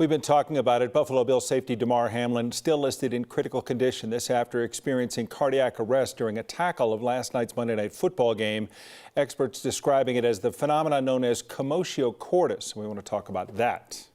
We've been talking about it. Buffalo Bills safety Damar Hamlin still listed in critical condition. This after experiencing cardiac arrest during a tackle of last night's Monday Night Football game. Experts describing it as the phenomenon known as Commotio Cordis. We want to talk about that.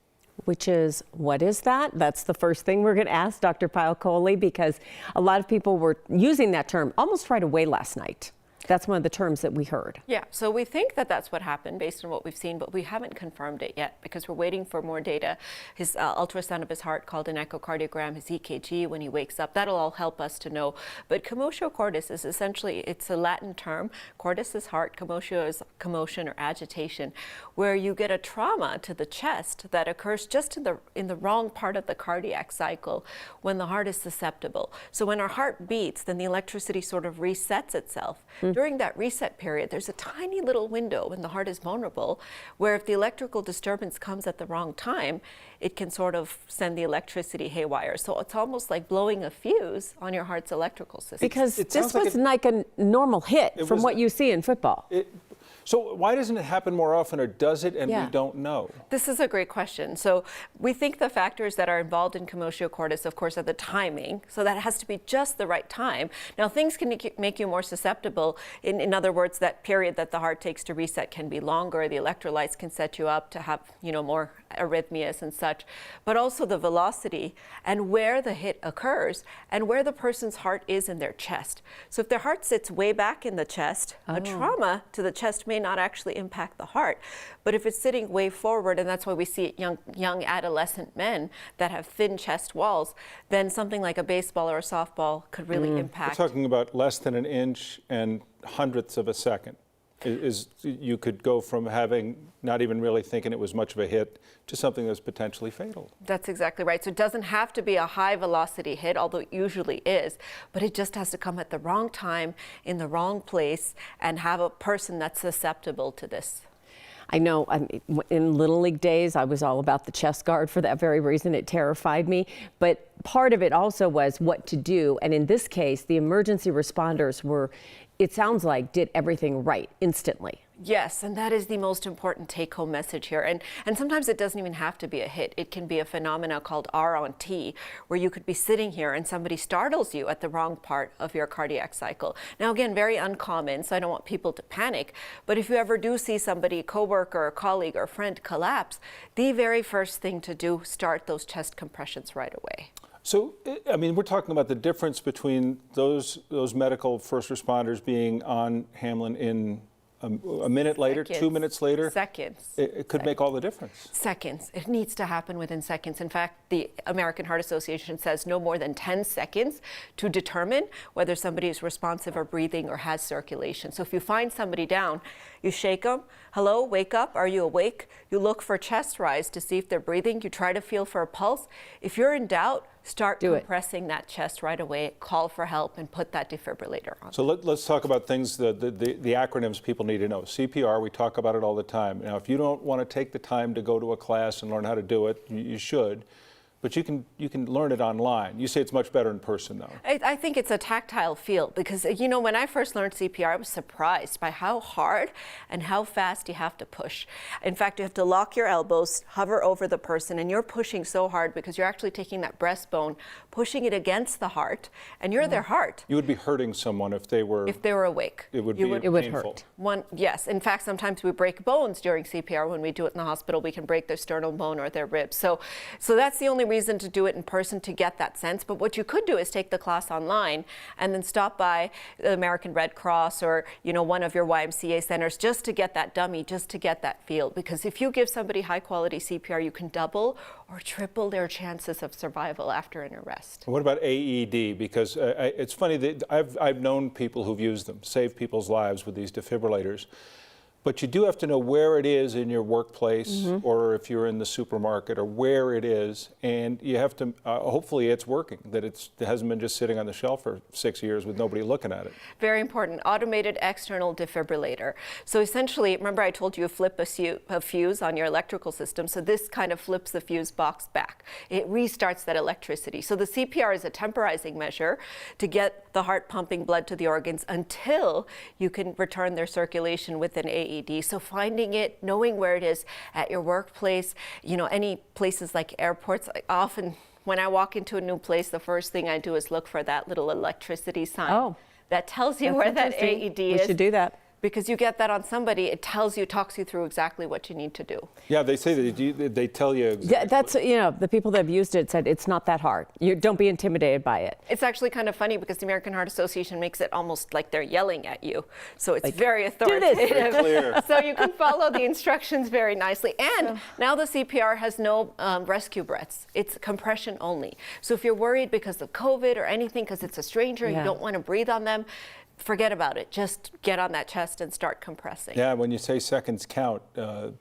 Which is, what is that? That's the first thing we're going to ask Dr. Payal Kohli, because a lot of people were using that term almost right away last night. That's one of the terms that we heard. Yeah, so we think that that's what happened based on what we've seen, but we haven't confirmed it yet because we're waiting for more data. His ultrasound of his heart called an echocardiogram, his EKG when he wakes up, that'll all help us to know. But Commotio Cordis is essentially, it's a Latin term. Cordis is heart, commotio is commotion or agitation, where you get a trauma to the chest that occurs just in the wrong part of the cardiac cycle when the heart is susceptible. So when our heart beats, then the electricity sort of resets itself. During that reset period, there's a tiny little window when the heart is vulnerable, where if the electrical disturbance comes at the wrong time, it can sort of send the electricity haywire. So it's almost like blowing a fuse on your heart's electrical system. Because this was like a normal hit from what you see in football. So why doesn't it happen more often, or does it and we don't know? This is a great question. So we think the factors that are involved in Commotio Cordis, of course, are the timing. So that has to be just the right time. Now, things can make you more susceptible. In other words, that period that the heart takes to reset can be longer. The electrolytes can set you up to have, more arrhythmias and such. But also the velocity and where the hit occurs and where the person's heart is in their chest. So if their heart sits way back in the chest, a trauma to the chest may not actually impact the heart. But if it's sitting way forward, and that's why we see young adolescent men that have thin chest walls, then something like a baseball or a softball could really impact. We're talking about less than an inch and hundredths of a second. You could go from having not even really thinking it was much of a hit to something that's potentially fatal. That's exactly right. So it doesn't have to be a high velocity hit, although it usually is, but it just has to come at the wrong time, in the wrong place, and have a person that's susceptible to this. I know in Little League days, I was all about the chest guard for that very reason. It terrified me. But part of it also was what to do. And in this case, the emergency responders it sounds like, did everything right instantly. Yes, and that is the most important take-home message here. And sometimes it doesn't even have to be a hit. It can be a phenomena called R on T, where you could be sitting here and somebody startles you at the wrong part of your cardiac cycle. Now, again, very uncommon, so I don't want people to panic. But if you ever do see somebody, a coworker, or colleague, or friend collapse, the very first thing to do, start those chest compressions right away. So, we're talking about the difference between those medical first responders being on Hamlin in a minute later, 2 minutes later. Seconds. It could make all the difference. Seconds. It needs to happen within seconds. In fact, the American Heart Association says no more than 10 seconds to determine whether somebody is responsive or breathing or has circulation. So if you find somebody down, you shake them. Hello, wake up. Are you awake? You look for chest rise to see if they're breathing. You try to feel for a pulse. If you're in doubt, start compressing that chest right away, call for help, and put that defibrillator on. So let's talk about things, the acronyms people need to know. CPR, we talk about it all the time. Now, if you don't want to take the time to go to a class and learn how to do it, you should. But you can learn it online. You say it's much better in person, though. I think it's a tactile feel because, when I first learned CPR, I was surprised by how hard and how fast you have to push. In fact, you have to lock your elbows, hover over the person, and you're pushing so hard because you're actually taking that breastbone, pushing it against the heart, and you're their heart. You would be hurting someone if they were awake. It would hurt. Yes. In fact, sometimes we break bones during CPR. When we do it in the hospital, we can break their sternal bone or their ribs. So that's the only reason to do it in person, to get that sense. But what you could do is take the class online and then stop by the American Red Cross or one of your YMCA centers just to get that dummy, just to get that feel. Because if you give somebody high quality CPR, you can double or triple their chances of survival after an arrest. What about AED? Because it's funny that I've known people who've used them, saved people's lives with these defibrillators. But you do have to know where it is in your workplace or if you're in the supermarket or where it is. And you have to, hopefully it's working, that it hasn't been just sitting on the shelf for 6 years with nobody looking at it. Very important. Automated external defibrillator. So essentially, remember I told you to flip a fuse on your electrical system. So this kind of flips the fuse box back. It restarts that electricity. So the CPR is a temporizing measure to get the heart pumping blood to the organs until you can return their circulation with an AED. So finding it, knowing where it is at your workplace, any places like airports. Often when I walk into a new place, the first thing I do is look for that little electricity sign that tells you where that AED is. We should do that. Because you get that on somebody, it talks you through exactly what you need to do. Yeah, they say that they tell you exactly. Yeah, that's, the people that have used it said it's not that hard. You don't be intimidated by it. It's actually kind of funny because the American Heart Association makes it almost like they're yelling at you. So it's very authoritative. Do this. Very clear. So you can follow the instructions very nicely. And now the CPR has no rescue breaths. It's compression only. So if you're worried because of COVID or anything, because it's a stranger, you don't want to breathe on them, forget about it. Just get on that chest and start compressing. Yeah, when you say seconds count,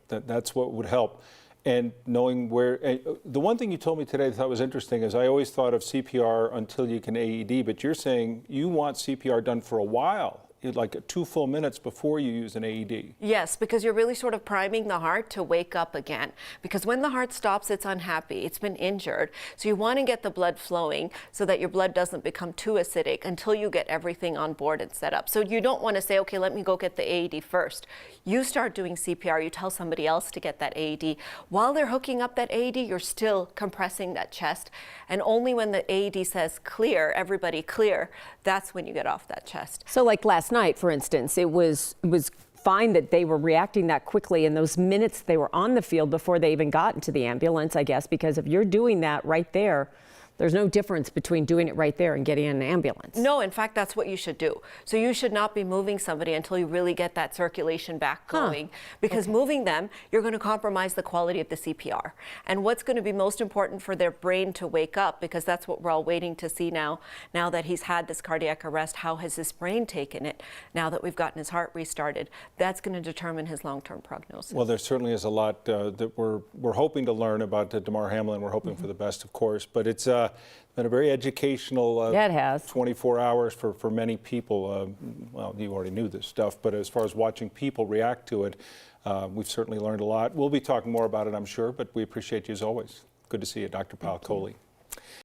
that's what would help. And knowing where, the one thing you told me today that I thought was interesting is I always thought of CPR until you can AED, but you're saying you want CPR done for a while, like 2 full minutes before you use an AED. Yes, because you're really sort of priming the heart to wake up again. Because when the heart stops, it's unhappy, it's been injured. So you want to get the blood flowing so that your blood doesn't become too acidic until you get everything on board and set up. So you don't want to say, okay, let me go get the AED first. You start doing CPR, you tell somebody else to get that AED. While they're hooking up that AED, you're still compressing that chest. And only when the AED says clear, everybody clear, that's when you get off that chest. So like last night, for instance, it was fine that they were reacting that quickly in those minutes they were on the field before they even got into the ambulance, I guess, because if you're doing that right there, there's no difference between doing it right there and getting in an ambulance. No, in fact, that's what you should do. So you should not be moving somebody until you really get that circulation back going, because moving them, you're going to compromise the quality of the CPR. And what's going to be most important for their brain to wake up, because that's what we're all waiting to see now that he's had this cardiac arrest, how has his brain taken it now that we've gotten his heart restarted? That's going to determine his long-term prognosis. Well, there certainly is a lot that we're hoping to learn about Damar Hamlin. We're hoping for the best, of course, but it's been a very educational it has. 24 hours for many people. Well, you already knew this stuff, but as far as watching people react to it, we've certainly learned a lot. We'll be talking more about it, I'm sure, but we appreciate you as always. Good to see you, Dr. Payal Kohli.